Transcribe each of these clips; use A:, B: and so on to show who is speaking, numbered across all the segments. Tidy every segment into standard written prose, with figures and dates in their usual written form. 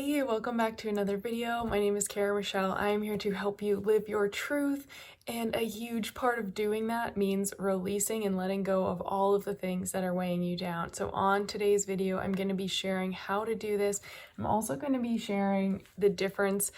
A: everybody, welcome back to another video. My name is Kara Michelle. I am here to help you live your truth, and a huge part of doing that means releasing and letting go of all of the things that are weighing you down. So on today's video, I'm going to be sharing how to do this. I'm also going to be sharing the difference,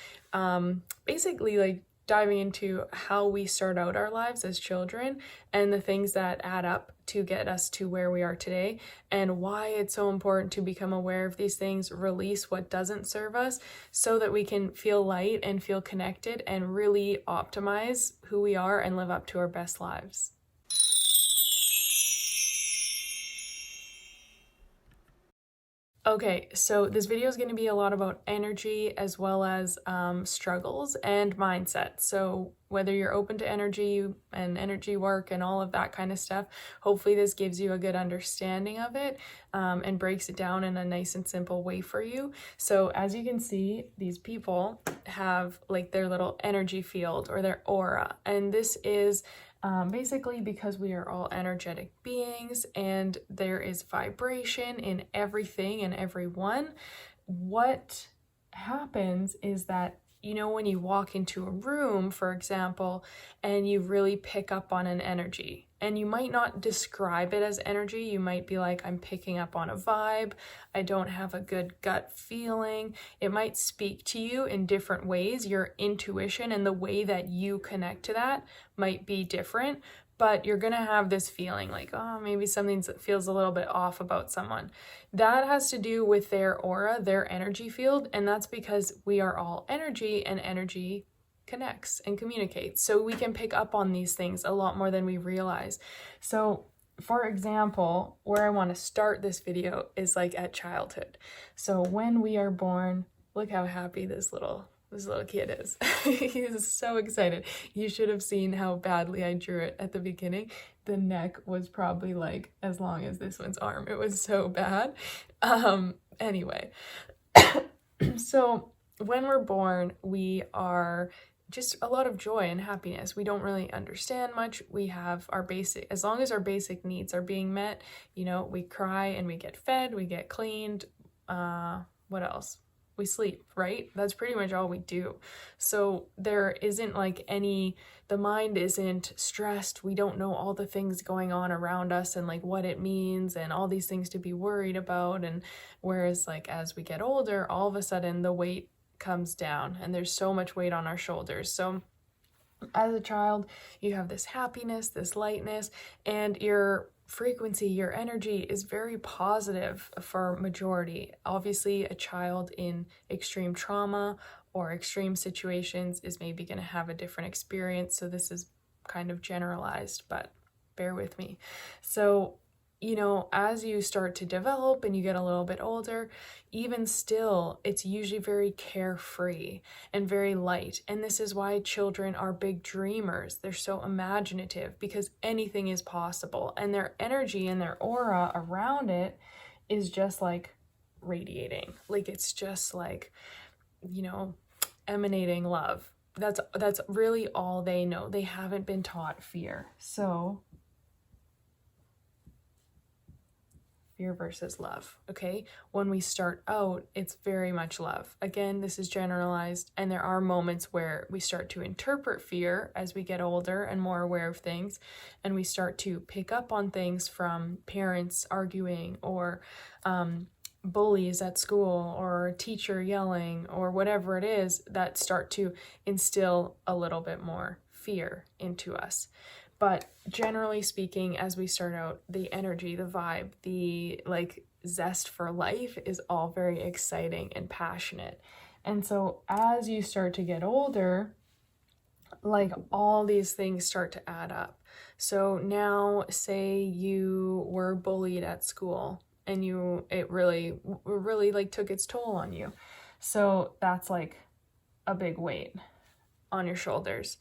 A: basically like diving into how we start out our lives as children and the things that add up to get us to where we are today, and why it's so important to become aware of these things, release what doesn't serve us so that we can feel light and feel connected and really optimize who we are and live up to our best lives. Okay, so this video is going to be a lot about energy as well as struggles and mindset. So whether you're open to energy and energy work and all of that kind of stuff, hopefully this gives you a good understanding of it and breaks it down in a nice and simple way for you. So as you can see, these people have like their little energy field or their aura, and this is basically because we are all energetic beings and there is vibration in everything and everyone. What happens is that, you know, when you walk into a room, for example, and you really pick up on an energy, and you might not describe it as energy, you might be like, I'm picking up on a vibe, I don't have a good gut feeling. It might speak to you in different ways. Your intuition and the way that you connect to that might be different, but you're gonna have this feeling like, oh, maybe something feels a little bit off about someone. That has to do with their aura, their energy field, and that's because we are all energy, and energy connects and communicates. So we can pick up on these things a lot more than we realize. So for example, where I want to start this video is like at childhood. So when we are born, look how happy this little kid is. He is so excited. You should have seen how badly I drew it at the beginning. The neck was probably like as long as this one's arm. It was so bad. Anyway, so when we're born, we are just a lot of joy and happiness. We don't really understand much. We have our basic, as long as our basic needs are being met, you know, we cry and we get fed, we get cleaned. What else? We sleep, right? That's pretty much all we do. So there isn't like the mind isn't stressed. We don't know all the things going on around us and like what it means and all these things to be worried about. And whereas like as we get older, all of a sudden the weight comes down and there's so much weight on our shoulders. So as a child, you have this happiness, this lightness, and your frequency, your energy is very positive for majority. Obviously, a child in extreme trauma or extreme situations is maybe going to have a different experience. So this is kind of generalized, but bear with me. So, you know, as you start to develop and you get a little bit older, even still, it's usually very carefree and very light. And this is why children are big dreamers. They're so imaginative because anything is possible. And their energy and their aura around it is just like radiating. Like it's just like, you know, emanating love. That's really all they know. They haven't been taught fear. So fear versus love, okay? When we start out, it's very much love. Again, this is generalized, and there are moments where we start to interpret fear as we get older and more aware of things, and we start to pick up on things from parents arguing or bullies at school or a teacher yelling or whatever it is that start to instill a little bit more fear into us. But generally speaking, as we start out, the energy, the vibe, the like zest for life is all very exciting and passionate. And so as you start to get older, like all these things start to add up. So now say you were bullied at school and it really like took its toll on you. So that's like a big weight on your shoulders.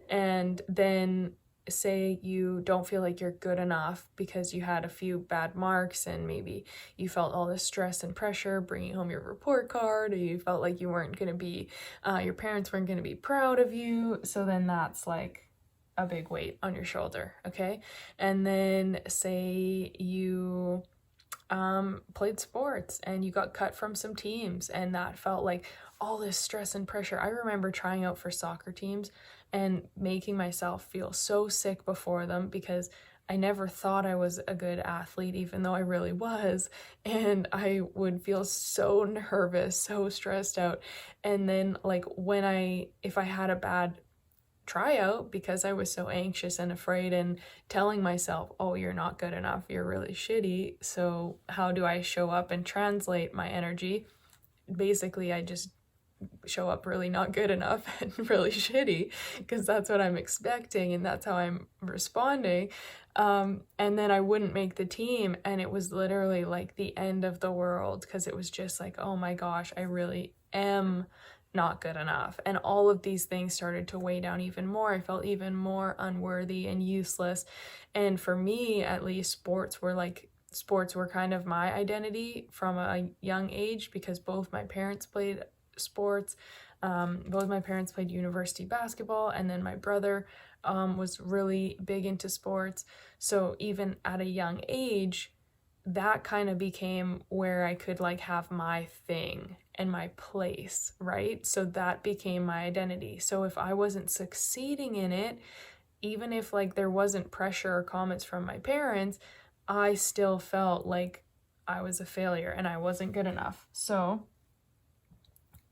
A: And then say you don't feel like you're good enough because you had a few bad marks and maybe you felt all the stress and pressure bringing home your report card, or you felt like you weren't going to be, your parents weren't going to be proud of you. So then that's like a big weight on your shoulder, okay? And then say you played sports and you got cut from some teams, and that felt like all this stress and pressure. I remember trying out for soccer teams and making myself feel so sick before them because I never thought I was a good athlete, even though I really was. And I would feel so nervous, so stressed out. And then, like, if I had a bad tryout, because I was so anxious and afraid and telling myself, oh, you're not good enough, you're really shitty. So, how do I show up and translate my energy? Basically, I just show up really not good enough and really shitty because that's what I'm expecting and that's how I'm responding. And then I wouldn't make the team, and it was literally like the end of the world because it was just like, oh my gosh, I really am not good enough. And all of these things started to weigh down even more. I felt even more unworthy and useless. And for me, at least, sports were kind of my identity from a young age because both my parents played sports. Both my parents played university basketball, and then my brother was really big into sports. So even at a young age, that kind of became where I could like have my thing and my place, right? So that became my identity. So if I wasn't succeeding in it, even if like there wasn't pressure or comments from my parents, I still felt like I was a failure and I wasn't good enough. So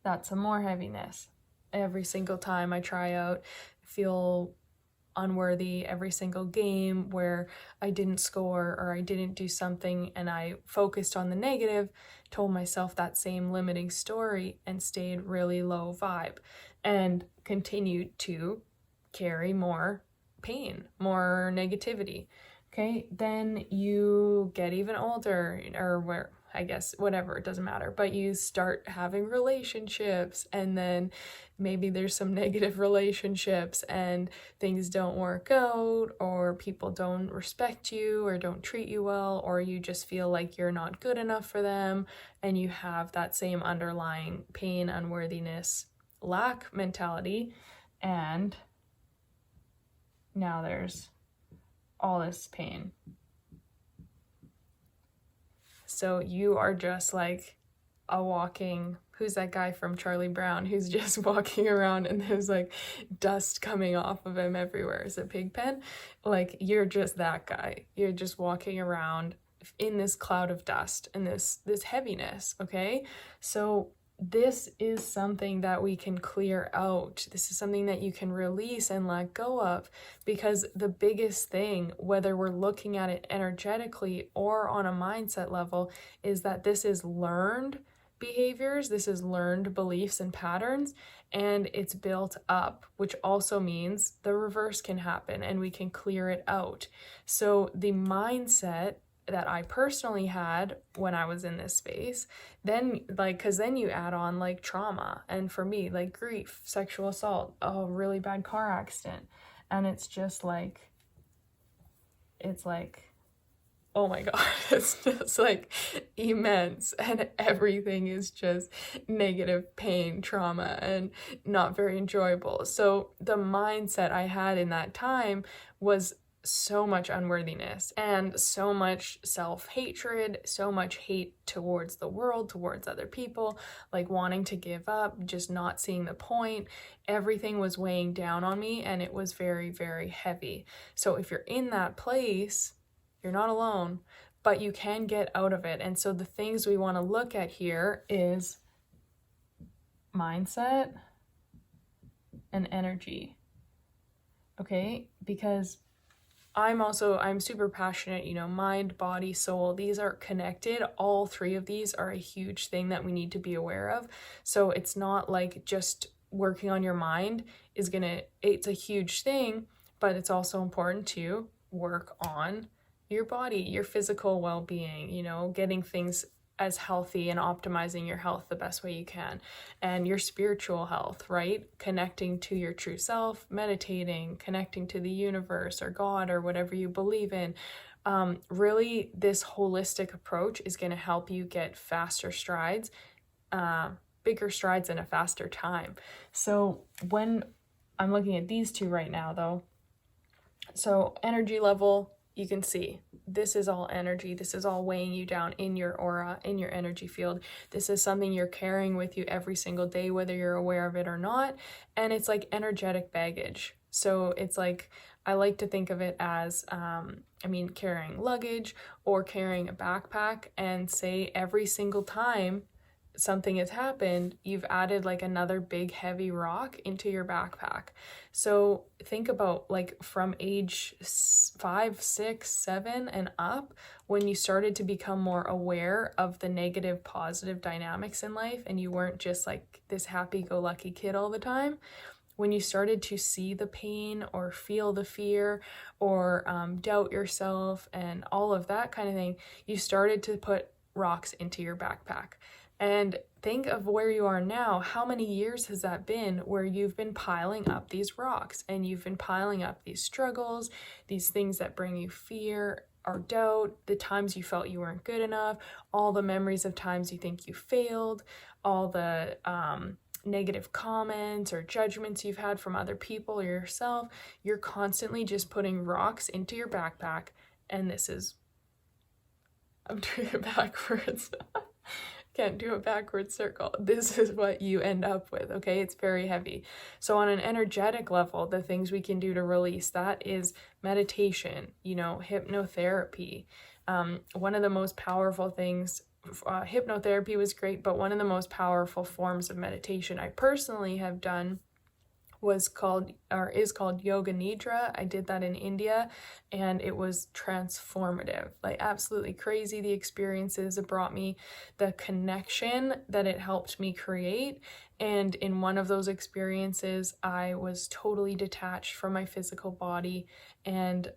A: that's some more heaviness. Every single time I try out, I feel unworthy. Every single game where I didn't score or I didn't do something and I focused on the negative, told myself that same limiting story and stayed really low vibe and continued to carry more pain, more negativity. Okay, then you get even older, or where, I guess, whatever, it doesn't matter, but you start having relationships, and then maybe there's some negative relationships and things don't work out, or people don't respect you or don't treat you well, or you just feel like you're not good enough for them, and you have that same underlying pain, unworthiness, lack mentality, and now there's all this pain. So you are just like a walking, who's that guy from Charlie Brown who's just walking around and there's like dust coming off of him everywhere? Is it Pigpen? Like, you're just that guy. You're just walking around in this cloud of dust and this heaviness, okay? So this is something that we can clear out. This is something that you can release and let go of, because the biggest thing, whether we're looking at it energetically or on a mindset level, is that this is learned behaviors, this is learned beliefs and patterns, and it's built up, which also means the reverse can happen and we can clear it out. So the mindset that I personally had when I was in this space, then like, because then you add on like trauma, and for me, like grief, sexual assault, a really bad car accident, and it's just like, oh my God, it's just like immense, and everything is just negative pain, trauma, and not very enjoyable. So the mindset I had in that time was so much unworthiness and so much self-hatred, so much hate towards the world, towards other people, like wanting to give up, just not seeing the point. Everything was weighing down on me, and it was very, very heavy. So if you're in that place, you're not alone, but you can get out of it. And so the things we want to look at here is mindset and energy. Okay? Because I'm super passionate, mind, body, soul, these are connected. All three of these are a huge thing that we need to be aware of. So it's not like just working on your mind it's a huge thing, but it's also important to work on your body, your physical well-being, getting things as healthy and optimizing your health the best way you can, and your spiritual health, right? Connecting to your true self, meditating, connecting to the universe or God or whatever you believe in. Really, this holistic approach is going to help you get faster strides, bigger strides in a faster time. So when I'm looking at these two right now, though, so energy level, you can see this is all energy. This is all weighing you down in your aura, in your energy field. This is something you're carrying with you every single day, whether you're aware of it or not. And it's like energetic baggage. So it's like, I like to think of it as, carrying luggage or carrying a backpack, and say every single time something has happened, you've added like another big heavy rock into your backpack. So think about like from age 5, 6, 7 and up, when you started to become more aware of the negative, positive dynamics in life, and you weren't just like this happy-go-lucky kid all the time. When you started to see the pain or feel the fear or doubt yourself and all of that kind of thing, you started to put rocks into your backpack. And think of where you are now. How many years has that been where you've been piling up these rocks, and you've been piling up these struggles, these things that bring you fear or doubt, the times you felt you weren't good enough, all the memories of times you think you failed, all the negative comments or judgments you've had from other people or yourself. You're constantly just putting rocks into your backpack. And this is, I'm doing it backwards. Can't do a backward circle. This is what you end up with, okay? It's very heavy. So on an energetic level, the things we can do to release that is meditation, hypnotherapy. One of the most powerful things, hypnotherapy was great, but one of the most powerful forms of meditation I personally have done is called yoga nidra. I did that in India, and it was transformative, like absolutely crazy. The experiences it brought me, the connection that it helped me create. And in one of those experiences, I was totally detached from my physical body, and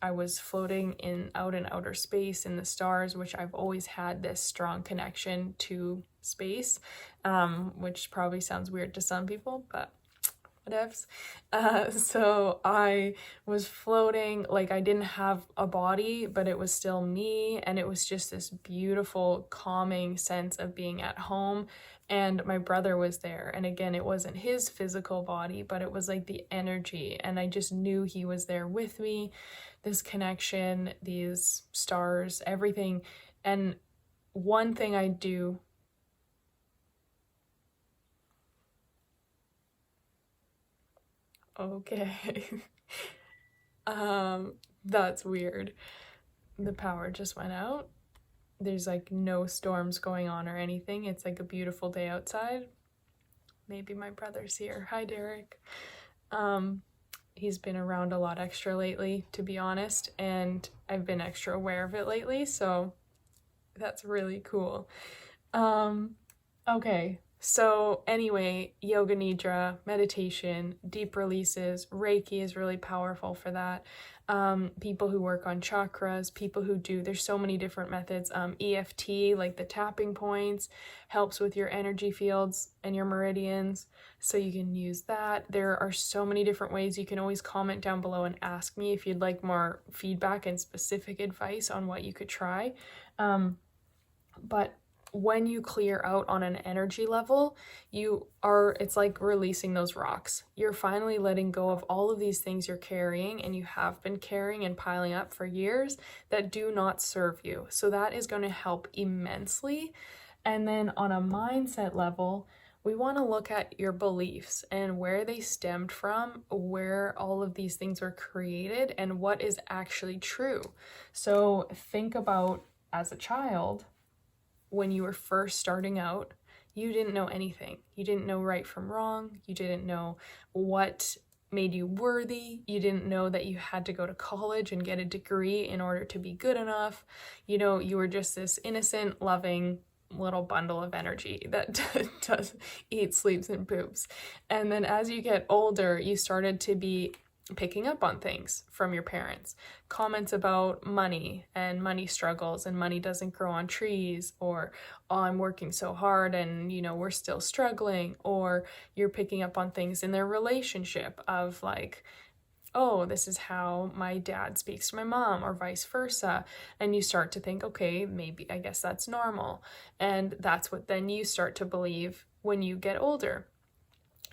A: I was floating out in outer space in the stars, which I've always had this strong connection to space, which probably sounds weird to some people, but whatevs. So I was floating, like I didn't have a body, but it was still me, and it was just this beautiful, calming sense of being at home. And my brother was there, and again, it wasn't his physical body, but it was like the energy, and I just knew he was there with me. This connection, these stars, everything. And one thing I do, okay. That's weird. The power just went out. There's like no storms going on or anything. It's like a beautiful day outside. Maybe my brother's here. Hi, Derek. He's been around a lot extra lately, to be honest, and I've been extra aware of it lately, so that's really cool. Okay. So anyway, yoga nidra, meditation, deep releases, Reiki is really powerful for that. People who work on chakras, people who do, there's so many different methods. EFT, like the tapping points, helps with your energy fields and your meridians, so you can use that. There are so many different ways. You can always comment down below and ask me if you'd like more feedback and specific advice on what you could try. But when you clear out on an energy level, it's like releasing those rocks. You're finally letting go of all of these things you're carrying, and you have been carrying and piling up for years, that do not serve you. So that is going to help immensely. And then on a mindset level, we want to look at your beliefs and where they stemmed from, where all of these things were created, and what is actually true. So think about, as a child, when you were first starting out, you didn't know anything. You didn't know right from wrong. You didn't know what made you worthy. You didn't know that you had to go to college and get a degree in order to be good enough. You were just this innocent, loving little bundle of energy that does eat, sleeps, and poops. And then as you get older, you started to be picking up on things from your parents, comments about money and money struggles, and money doesn't grow on trees, or, oh, I'm working so hard and we're still struggling. Or you're picking up on things in their relationship of like, oh, this is how my dad speaks to my mom, or vice versa. And you start to think, okay, maybe, I guess that's normal. And that's what then you start to believe when you get older.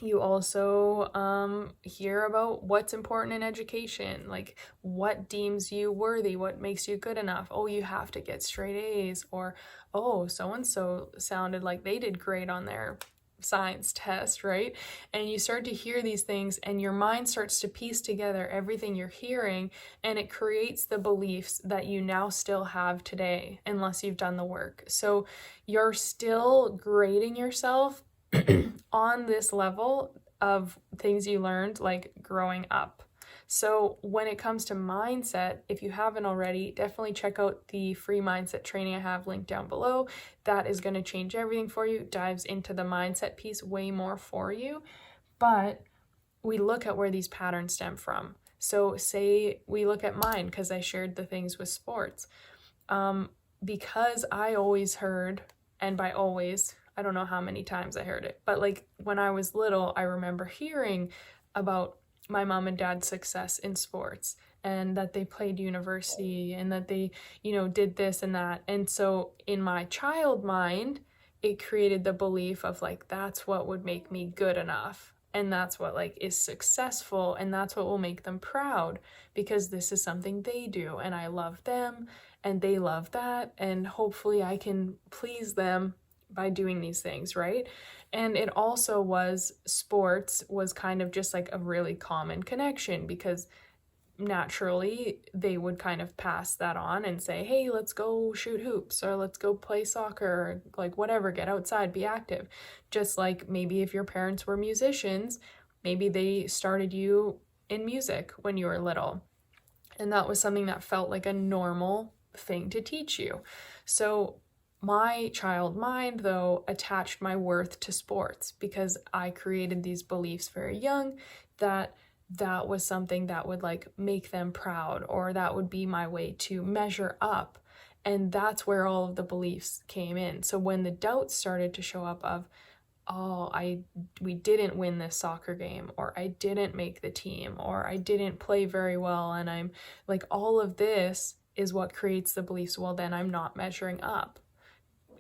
A: You also hear about what's important in education, like what deems you worthy, what makes you good enough. Oh, you have to get straight A's, or oh, so and so sounded like they did great on their science test, right? And you start to hear these things, and your mind starts to piece together everything you're hearing, and it creates the beliefs that you now still have today, unless you've done the work. So you're still grading yourself on this level of things you learned like growing up. So when it comes to mindset, if you haven't already, definitely check out the free mindset training I have linked down below. That is going to change everything for you, dives into the mindset piece way more for you. But we look at where these patterns stem from. So say we look at mine, because I shared the things with sports. Because I always heard, and by always, I don't know how many times I heard it, but like when I was little, I remember hearing about my mom and dad's success in sports, and that they played university, and that they, did this and that. And so in my child mind, it created the belief of like, that's what would make me good enough. And that's what like is successful, and that's what will make them proud, because this is something they do, and I love them and they love that, and hopefully I can please them by doing these things, right? And it also was, sports was kind of just like a really common connection, because naturally they would kind of pass that on and say, hey, let's go shoot hoops, or let's go play soccer, or like whatever, get outside, be active. Just like maybe if your parents were musicians, maybe they started you in music when you were little, and that was something that felt like a normal thing to teach you. So my child mind, though, attached my worth to sports, because I created these beliefs very young that was something that would like make them proud, or that would be my way to measure up. And that's where all of the beliefs came in. So when the doubts started to show up of, oh, we didn't win this soccer game, or I didn't make the team, or I didn't play very well, and I'm like, all of this is what creates the beliefs. Well, then I'm not measuring up.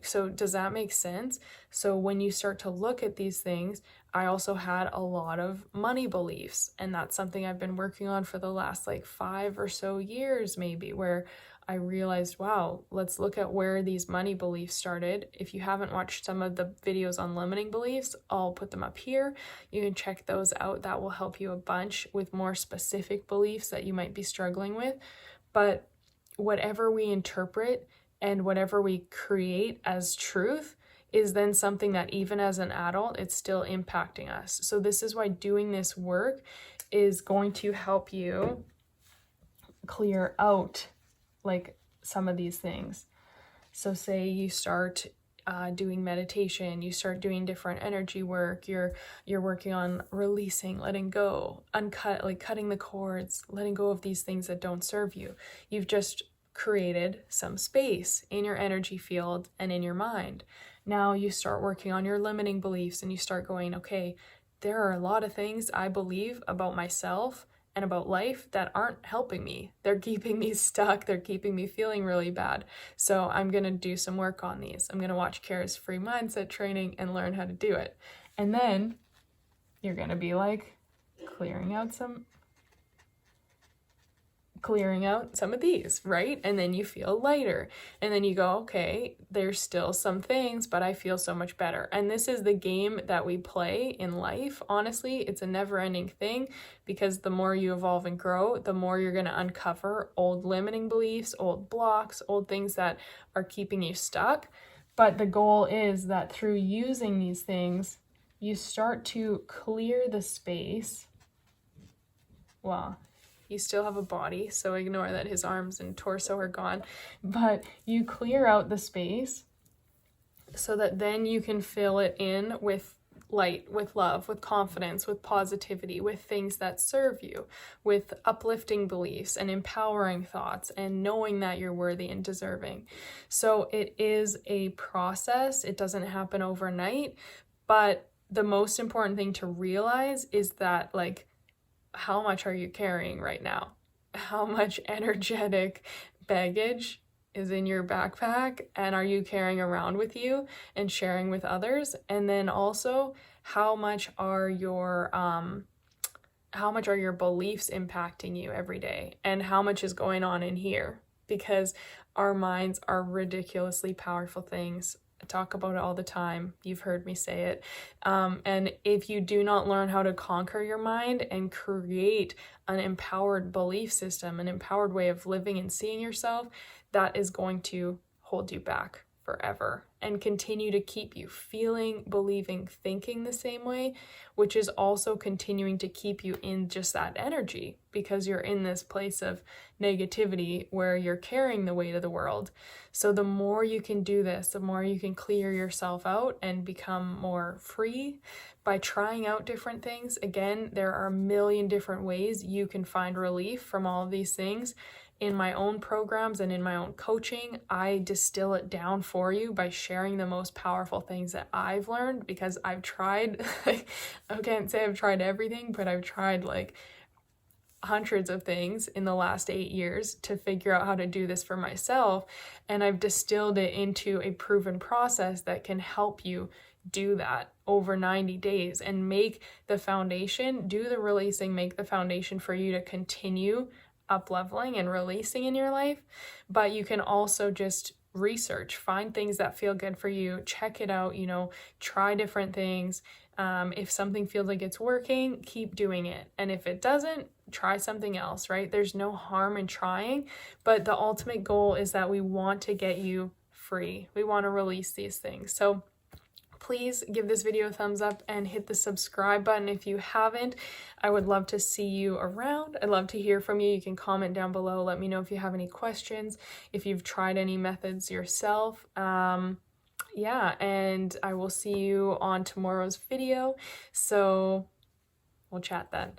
A: So does that make sense? So when you start to look at these things, I also had a lot of money beliefs, and that's something I've been working on for the last like 5 or so years maybe, where I realized, wow, let's look at where these money beliefs started. If you haven't watched some of the videos on limiting beliefs, I'll put them up here. You can check those out. That will help you a bunch with more specific beliefs that you might be struggling with. But whatever we interpret and whatever we create as truth is then something that even as an adult, it's still impacting us. So this is why doing this work is going to help you clear out like some of these things. So say you start doing meditation, you start doing different energy work, you're working on releasing, letting go, cutting the cords, letting go of these things that don't serve you. You've just created some space in your energy field and in your mind. Now you start working on your limiting beliefs, and you start going, okay, there are a lot of things I believe about myself and about life that aren't helping me. They're keeping me stuck. They're keeping me feeling really bad. So I'm going to do some work on these. I'm going to watch Kara's free mindset training and learn how to do it. And then you're going to be like clearing out some of these, right? And then you feel lighter, and then you go, okay, there's still some things, but I feel so much better. And this is the game that we play in life. Honestly, it's a never-ending thing, because the more you evolve and grow, the more you're going to uncover old limiting beliefs, old blocks, old things that are keeping you stuck. But the goal is that through using these things, you start to clear the space. Wow. You still have a body, so ignore that his arms and torso are gone. But you clear out the space so that then you can fill it in with light, with love, with confidence, with positivity, with things that serve you, with uplifting beliefs and empowering thoughts, and knowing that you're worthy and deserving. So it is a process. It doesn't happen overnight. But the most important thing to realize is that, like, how much are you carrying right now? How much energetic baggage is in your backpack and are you carrying around with you and sharing with others? And then also, how much are your beliefs impacting you every day, and how much is going on in here? Because our minds are ridiculously powerful things. I talk about it all the time. You've heard me say it. And if you do not learn how to conquer your mind and create an empowered belief system, an empowered way of living and seeing yourself, that is going to hold you back forever and continue to keep you feeling, believing, thinking the same way, which is also continuing to keep you in just that energy, because you're in this place of negativity where you're carrying the weight of the world. So the more you can do this, the more you can clear yourself out and become more free by trying out different things. Again, there are a million different ways you can find relief from all of these things. In my own programs and in my own coaching, I distill it down for you by sharing the most powerful things that I've learned, because I've tried, I can't say I've tried everything, but I've tried like hundreds of things in the last 8 years to figure out how to do this for myself. And I've distilled it into a proven process that can help you do that over 90 days and make the foundation, do the releasing, make the foundation for you to continue up-leveling and releasing in your life. But you can also just research, find things that feel good for you, check it out, try different things. If something feels like it's working, keep doing it. And if it doesn't, try something else, right? There's no harm in trying, but the ultimate goal is that we want to get you free. We want to release these things. So please give this video a thumbs up and hit the subscribe button if you haven't. I would love to see you around. I'd love to hear from you. You can comment down below. Let me know if you have any questions, if you've tried any methods yourself. Yeah, and I will see you on tomorrow's video. So we'll chat then.